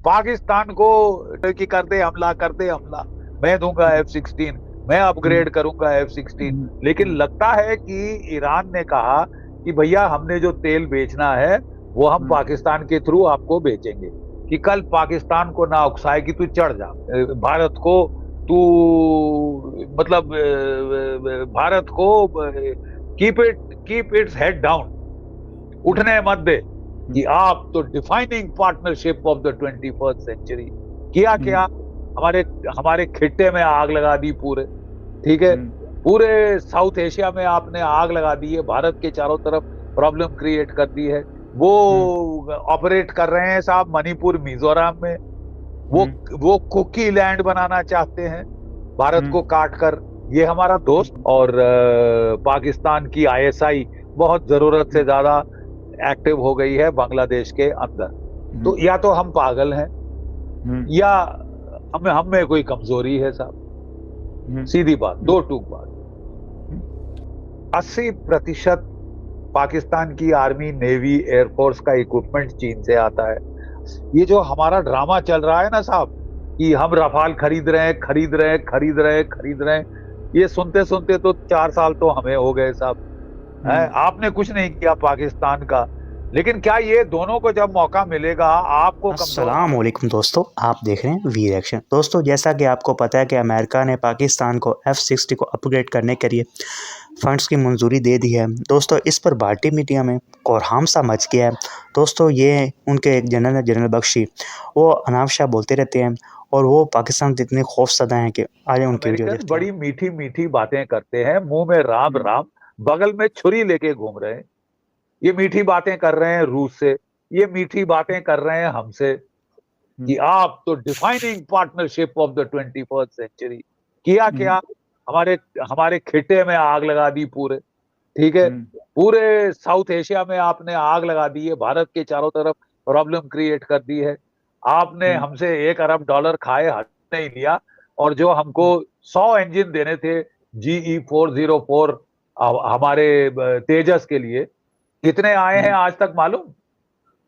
पाकिस्तान को कि कर दे हमला, मैं दूंगा F-16, मैं अपग्रेड करूंगा F-16। लेकिन लगता है कि ईरान ने कहा कि भैया हमने जो तेल बेचना है वो हम पाकिस्तान के थ्रू आपको बेचेंगे, कि कल पाकिस्तान को ना उकसाए कि तू चढ़ जा, भारत को तू मतलब भारत को कीप इट्स हेड डाउन, उठने मत दे, कि आप तो defining partnership of the 21st century. किया क्या, हमारे हमारे खिट्टे में आग लगा दी पूरे, ठीक है, पूरे साउथ एशिया में आपने आग लगा दी है, भारत के चारों तरफ प्रॉब्लम क्रिएट कर दी है। वो ऑपरेट कर रहे हैं साहब मणिपुर मिजोरम में, वो कुकी लैंड बनाना चाहते हैं भारत को काट कर। ये हमारा दोस्त और पाकिस्तान की ISI बहुत जरूरत से ज्यादा एक्टिव हो गई है बांग्लादेश के अंदर। तो या तो हम पागल हैं या हम में कोई कमजोरी है साहब, सीधी बात, दो टूक बात। 80% पाकिस्तान की आर्मी, नेवी, एयरफोर्स का इक्विपमेंट चीन से आता है। ये जो हमारा ड्रामा चल रहा है ना साहब, कि हम रफाल खरीद रहे हैं, ये सुनते सुनते तो 4 साल तो हमें हो गए साहब। आपने कुछ नहीं किया पाकिस्तान का, लेकिन क्या ये दोनों को जब मौका मिलेगा आपको अस्सलाम वालेकुम दोस्तों, आप देख रहे हैं वी रिएक्शन। दोस्तों, जैसा कि आपको पता है कि अमेरिका ने पाकिस्तान को F-60 को अपग्रेड करने के लिए फंड्स की मंजूरी दे दी है। दोस्तों, इस पर भारतीय मीडिया में कोहराम सा मच गया है। दोस्तों, ये उनके एक जनरल बख्शी, वो अनावशा बोलते रहते हैं और वो पाकिस्तान से इतने खौफसदा हैं कि आज उनकी वीडियो अमेरिकन देखते हैं। बड़ी मीठी मीठी बातें करते हैं, मुंह में राम राम, बगल में छुरी लेके घूम रहे हैं। ये मीठी बातें कर रहे हैं रूस से, ये मीठी बातें कर रहे हैं हमसे, कि आप तो defining partnership of the 21st century. किया क्या, हमारे हमारे खिट्टे में आग लगा दी पूरे, ठीक है, पूरे साउथ एशिया में आपने आग लगा दी है, भारत के चारों तरफ प्रॉब्लम क्रिएट कर दी है। आपने हमसे $1 अरब खाए, हट नहीं लिया, और जो हमको 100 इंजन देने थे GE-404 हमारे तेजस के लिए, कितने आए हैं आज तक मालूम?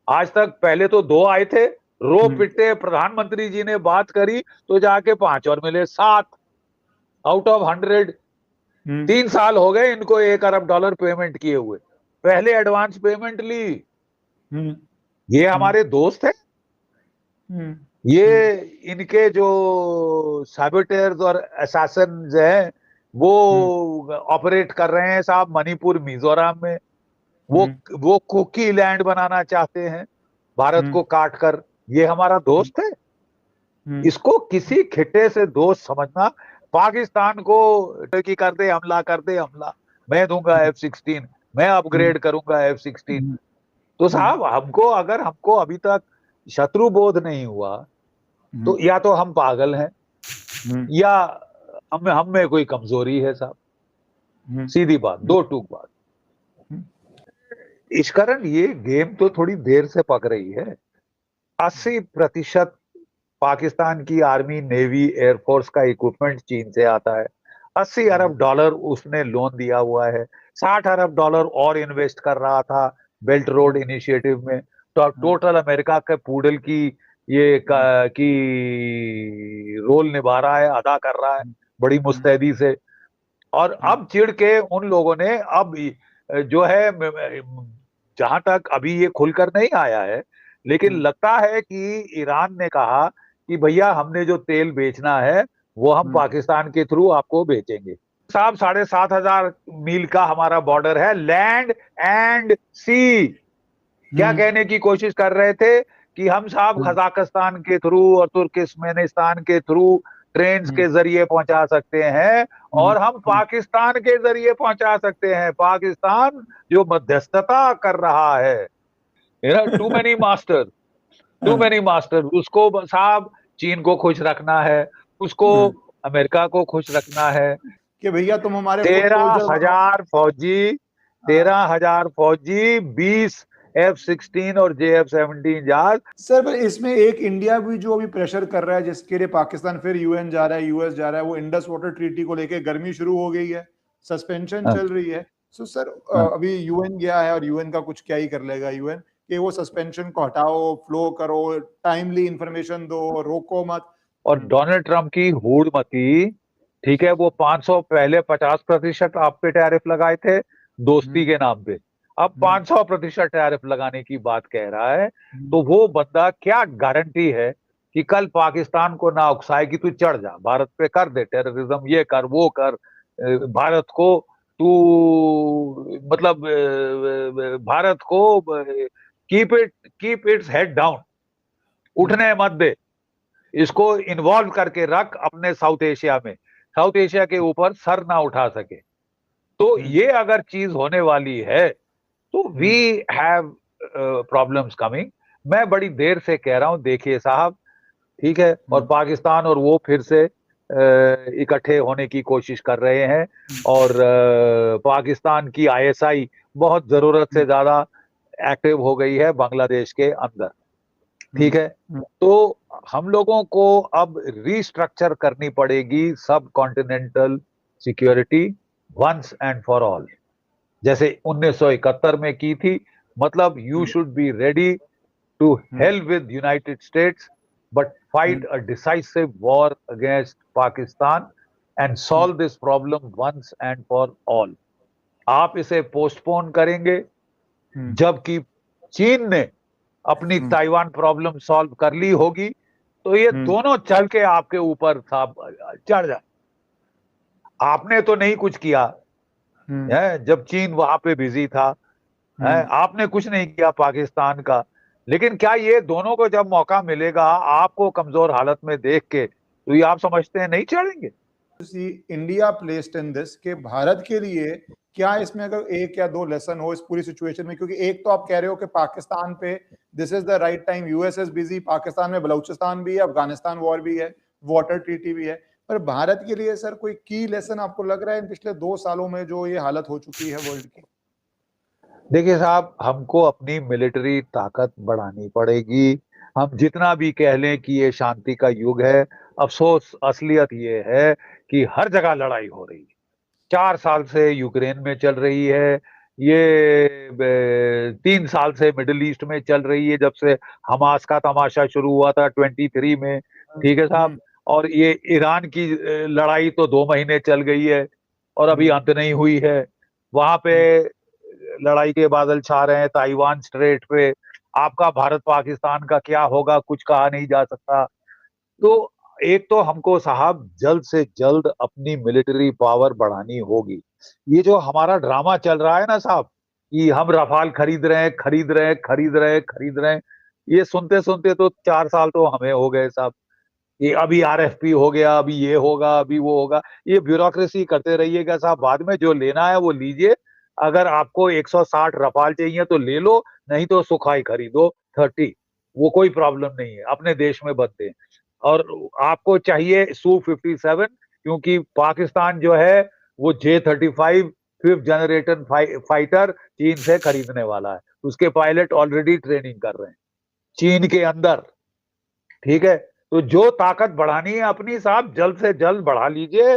आज तक पहले तो 2 आए थे, रो पिटे प्रधानमंत्री जी ने बात करी तो जाके 5 और मिले, 7 आउट ऑफ 100। 3 साल हो गए इनको $1 अरब पेमेंट किए हुए, पहले एडवांस पेमेंट ली। ये हमारे दोस्त है, ये इनके जो सैबोटेयर्स और असैसिन्स हैं वो ऑपरेट कर रहे हैं साहब मणिपुर मिजोरम में, वो कुकी लैंड बनाना चाहते हैं भारत को काट कर। ये हमारा दोस्त है, इसको किसी खिट्टे से दोस्त समझना। पाकिस्तान को कि कर दे हमला, मैं दूंगा F-16, मैं अपग्रेड करूंगा F-16। तो साहब हमको अभी तक शत्रु बोध नहीं हुआ, तो या तो हम पागल हैं या हम में कोई कमजोरी है साहब, सीधी बात, दो टूक बात। इस कारण ये गेम तो थोड़ी देर से पक रही है। 80% पाकिस्तान की आर्मी, नेवी, एयरफोर्स का इक्विपमेंट चीन से आता है। $80 अरब उसने लोन दिया हुआ है, $60 अरब और इन्वेस्ट कर रहा था बेल्ट रोड इनिशिएटिव में। तो टोटल अमेरिका के पूडल की ये की रोल निभा रहा है, अदा कर रहा है बड़ी मुस्तैदी से। और अब चिढ़ के उन लोगों ने अब जो है, जहां तक अभी ये खुलकर नहीं आया है, लेकिन लगता है कि ईरान ने कहा कि भैया हमने जो तेल बेचना है वो हम पाकिस्तान के थ्रू आपको बेचेंगे। साहब 7,500 मील का हमारा बॉर्डर है, लैंड एंड सी। क्या कहने की कोशिश कर रहे थे कि हम साहब कजाकिस्तान के थ्रू और तुर्कमेनिस्तान के थ्रू ट्रेन के जरिए पहुंचा सकते हैं, और हम पाकिस्तान के जरिए पहुंचा सकते हैं। पाकिस्तान जो मध्यस्थता कर रहा है, टू मेनी मास्टर, उसको साहब चीन को खुश रखना है, उसको अमेरिका को खुश रखना है कि भैया तुम हमारे 13,000 फौजी, 20 F-16 और JF-17 जहाज। सर, पर इसमें एक इंडिया भी जो अभी प्रेशर कर रहा है, जिसके लिए पाकिस्तान फिर UN जा रहा है, US जा रहा है, वो इंडस वाटर ट्रीटी को लेके गर्मी शुरू हो गई है, सस्पेंशन चल रही है। सो सर, अभी UN गया है और UN का कुछ क्या ही कर लेगा UN। कि वो सस्पेंशन को हटाओ, फ्लो करो, टाइमली इंफॉर्मेशन दो, रोको मत। और डोनाल्ड ट्रंप की हूड़मती, ठीक है, वो 500 पहले 50% आप पे टैरिफ लगाए थे दोस्ती के नाम पे, अब 500% टैरिफ लगाने की बात कह रहा है। तो वो बंदा क्या गारंटी है कि कल पाकिस्तान को ना उकसाए कि तू चढ़ जा भारत पे, कर दे टेररिज्म, ये कर वो कर, भारत को तू मतलब भारत को कीप इट्स हेड डाउन, उठने मत दे, इसको इन्वॉल्व करके रख अपने साउथ एशिया में, साउथ एशिया के ऊपर सर ना उठा सके। तो ये अगर चीज होने वाली है तो वी हैव प्रॉब्लम्स कमिंग। मैं बड़ी देर से कह रहा हूं, देखिए साहब, ठीक है, और पाकिस्तान और वो फिर से इकट्ठे होने की कोशिश कर रहे हैं, और पाकिस्तान की आईएसआई बहुत जरूरत से ज्यादा एक्टिव हो गई है बांग्लादेश के अंदर, ठीक है। तो हम लोगों को अब रीस्ट्रक्चर करनी पड़ेगी सब continental security once and for all, जैसे 1971 में की थी। मतलब you should be ready to help with United States but fight a decisive war against Pakistan and solve this problem once and for all. आप इसे पोस्टपोन करेंगे, जबकि चीन ने अपनी ताइवान प्रॉब्लम सॉल्व कर ली होगी, तो ये दोनों चल के आपके ऊपर चढ़ जाए। आपने तो नहीं कुछ किया है, जब चीन वहां पे बिजी था, है, आपने कुछ नहीं किया पाकिस्तान का, लेकिन क्या ये दोनों को जब मौका मिलेगा आपको कमजोर हालत में देख के, तो ये आप समझते हैं नहीं चढ़ेंगे? इंडिया प्लेस्ड इन दिस, के भारत के लिए क्या इसमें अगर एक या दो लेसन हो इस पूरी सिचुएशन में? क्योंकि एक तो आप कह रहे हो कि पाकिस्तान पे this is the right time, US is busy, Pakistan में बलूचिस्तान भी है, अफगानिस्तान वॉर भी है, वाटर ट्रीटी भी है, पर भारत के लिए सर कोई की लेसन आपको लग रहा है इन पिछले 2 सालों में जो ये हालत हो चुकी है वर्ल्ड की? देखिए साहब, हमको अपनी मिलिट्री ताकत बढ़ानी पड़ेगी। हम जितना भी कह लें कि ये शांति का युग है, अफसोस असलियत ये है कि हर जगह लड़ाई हो रही है। 4 साल से यूक्रेन में चल रही है, ये 3 साल से मिडिल ईस्ट में चल रही है, जब से हमास का तमाशा शुरू हुआ था 23 में, ठीक है साहब। और ये ईरान की लड़ाई तो 2 महीने चल गई है और अभी अंत नहीं हुई है। वहां पे लड़ाई के बादल छा रहे हैं ताइवान स्ट्रेट पे। आपका भारत पाकिस्तान का क्या होगा, कुछ कहा नहीं जा सकता। तो एक तो हमको साहब जल्द से जल्द अपनी मिलिट्री पावर बढ़ानी होगी। ये जो हमारा ड्रामा चल रहा है ना साहब, कि हम रफाल खरीद रहे हैं, खरीद रहे हैं, खरीद रहे हैं, खरीद रहे हैं, ये सुनते सुनते तो 4 साल तो हमें हो गए साहब। ये अभी आरएफपी हो गया, अभी ये होगा, अभी वो होगा, ये ब्यूरोक्रेसी करते रहिएगा साहब। बाद में जो लेना है वो लीजिए। अगर आपको 160 रफाल चाहिए तो ले लो, नहीं तो सुखाई खरीदो 30, वो कोई प्रॉब्लम नहीं है, अपने देश में बनते हैं। और आपको चाहिए Su-57, क्योंकि पाकिस्तान जो है वो J-35 5th जनरेशन फाइटर चीन से खरीदने वाला है। उसके पायलट ऑलरेडी ट्रेनिंग कर रहे हैं चीन के अंदर, ठीक है। तो जो ताकत बढ़ानी है अपनी साहब जल्द से जल्द बढ़ा लीजिए,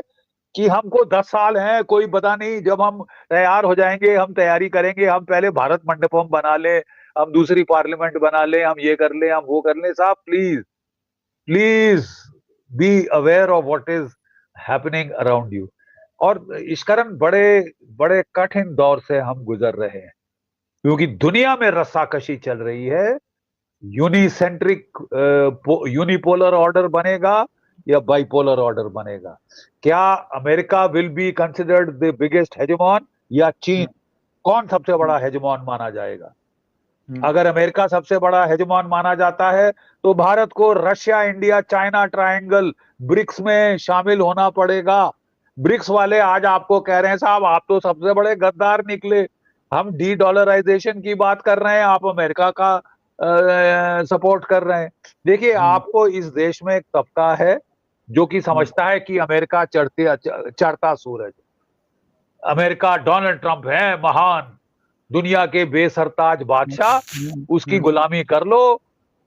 कि हमको 10 साल हैं, कोई पता नहीं, जब हम तैयार हो जाएंगे हम तैयारी करेंगे। हम पहले भारत मंडपम बना ले, हम दूसरी पार्लियामेंट बना ले, हम ये कर ले, हम वो कर ले। साहब please please be aware of what is happening around you. और इस कारण बड़े बड़े कठिन दौर से हम गुजर रहे हैं, क्योंकि दुनिया में रस्साकशी चल रही है। यूनिसेंट्रिक यूनिपोलर ऑर्डर बनेगा या बाइपोलर ऑर्डर बनेगा? क्या America will be considered the biggest hegemon या चीन? कौन सबसे बड़ा हेजेमॉन माना जाएगा? अगर अमेरिका सबसे बड़ा हेजेमॉन माना जाता है तो भारत को Russia, India, China triangle, BRICS में शामिल होना पड़ेगा। ब्रिक्स वाले आज आपको कह रहे हैं साहब आप तो सबसे बड़े गद्दार निकले, हम डी डॉलराइजेशन की बात कर रहे हैं, आप अमेरिका का सपोर्ट कर रहे हैं। देखिए, आपको इस देश में एक तबका है जो कि समझता है कि अमेरिका चढ़ता सूरज, अमेरिका डोनाल्ड ट्रंप है महान, दुनिया के बेसरताज बादशाह, उसकी गुलामी कर लो।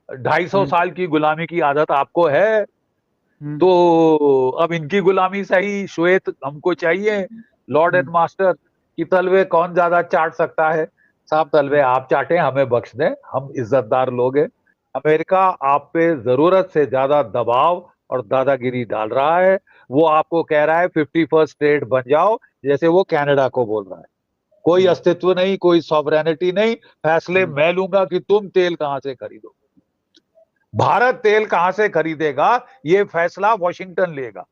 250 साल की गुलामी की आदत आपको है, तो अब इनकी गुलामी सही, श्वेत हमको चाहिए, लॉर्ड एंड मास्टर की तलवे कौन ज्यादा चाट सकता है। साहब तलवे आप चाटे, हमें बख्श दें, हम इज्जतदार लोग हैं। अमेरिका आप पे जरूरत से ज्यादा दबाव और दादागिरी डाल रहा है। वो आपको कह रहा है 51st स्टेट बन जाओ, जैसे वो कनाडा को बोल रहा है। कोई अस्तित्व नहीं, कोई सॉवरेनिटी नहीं, फैसले मैं लूंगा कि तुम तेल कहां से खरीदो। भारत तेल कहां से खरीदेगा ये फैसला वॉशिंगटन लेगा,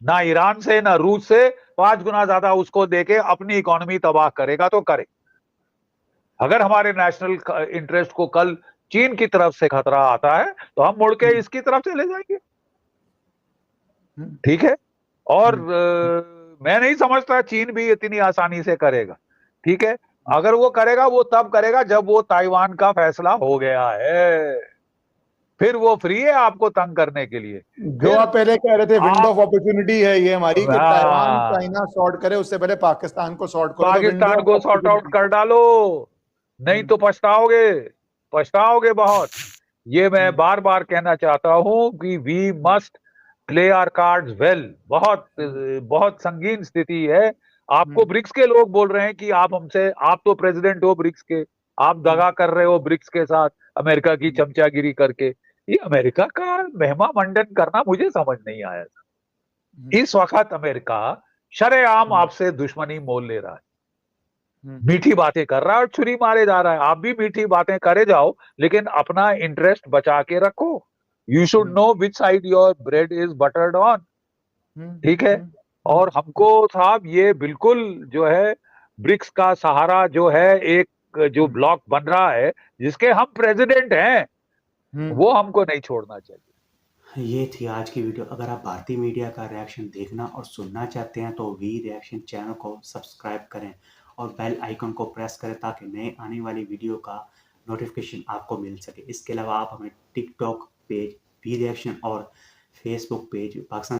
ना ईरान से ना रूस से। 5 गुना ज्यादा उसको देके अपनी इकोनॉमी तबाह करेगा तो करे। अगर हमारे नेशनल इंटरेस्ट को कल चीन की तरफ से खतरा आता है तो हम मुड़ के इसकी तरफ चले जाएंगे। ठीक है। और मैं नहीं समझता चीन भी इतनी आसानी से करेगा। ठीक है। अगर वो करेगा वो तब करेगा जब वो ताइवान का फैसला हो गया है, फिर वो फ्री है आपको तंग करने के लिए। जो आप पहले कह रहे थे विंडो ऑफ अपॉर्चुनिटी है ये हमारी कि ताइवान हाँ, चाइना सॉर्ट करे, उससे पहले पाकिस्तान को सॉर्ट करो, तो पाकिस्तान को सॉर्ट आउट कर डालो, नहीं तो पछताओगे, पछताओगे बहुत। ये मैं बार बार कहना चाहता हूं कि we must play our cards well. बहुत बहुत संगीन स्थिति है। आपको ब्रिक्स के लोग बोल रहे हैं कि आप हमसे, आप तो प्रेसिडेंट हो ब्रिक्स के, आप दगा कर रहे हो ब्रिक्स के साथ अमेरिका की चमचागिरी करके। ये अमेरिका का महिमा मंडन करना मुझे समझ नहीं आया। इस वक्त अमेरिका शरेआम आपसे दुश्मनी मोल ले रहा है, मीठी बातें कर रहा है और छुरी मारे जा रहा है। आप भी मीठी बातें करे जाओ, लेकिन अपना इंटरेस्ट बचा के रखो। You should know which side your bread is buttered on. ठीक है। और हमको साहब ये बिल्कुल जो है ब्रिक्स का सहारा जो है, एक जो ब्लॉक बन रहा है जिसके हम प्रेसिडेंट हैं, वो हमको नहीं छोड़ना चाहिए। ये थी आज की वीडियो। अगर आप भारतीय मीडिया का रिएक्शन देखना और सुनना चाहते हैं तो वी रिएक्शन चैनल को सब्सक्राइब करें और बेल आइकन को प्रेस करें ताकि नए आने वाली वीडियो का नोटिफिकेशन आपको मिल सके। इसके अलावा आप हमें टिकटॉक पेज वी रिएक्शन और फेसबुक पेज पाकिस्तान